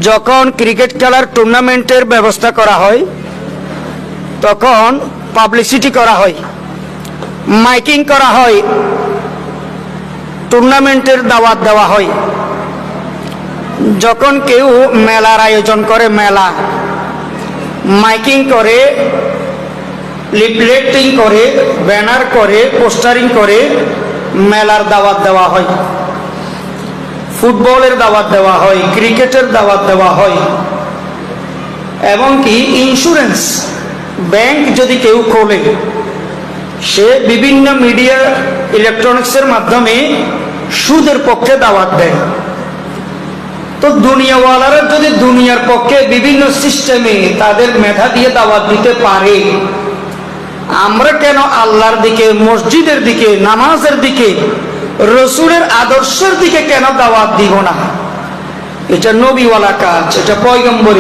যখন ক্রিকেট খেলার টুর্নামেন্টের ব্যবস্থা করা হয় তখন পাবলিসিটি করা হয়, মাইকিং করা হয়, টুর্নামেন্টের দাওয়াত দেওয়া হয়। যখন কেউ মেলার আয়োজন করে, মেলা মাইকিং করে, লিফলেটিং করে, ব্যানার করে, পোস্টারিং করে মেলার দাওয়াত দেওয়া হয়, ফুটবলের দাওয়াত দেওয়া হয়, ক্রিকেটের দাওয়াত দেওয়া হয়। এবং কি ইন্স্যুরেন্স ব্যাংক যদি কেউ খোলে, সে বিভিন্ন মিডিয়া ইলেকট্রনিক্সের মাধ্যমে সুদের পক্ষে দাওয়াত দেয়। তো দুনিয়াওয়ালারা যদি দুনিয়ার পক্ষে বিভিন্ন সিস্টেমে তাদের মেধা দিয়ে দাওয়াত দিতে পারে, আমরা কেন আল্লাহর দিকে, মসজিদের দিকে, নামাজের দিকে, রসুলের আদর্শের দিকে কেন দাওয়াত দিব না? এটা নবীওয়ালা কাজ, এটা পয়গম্বর।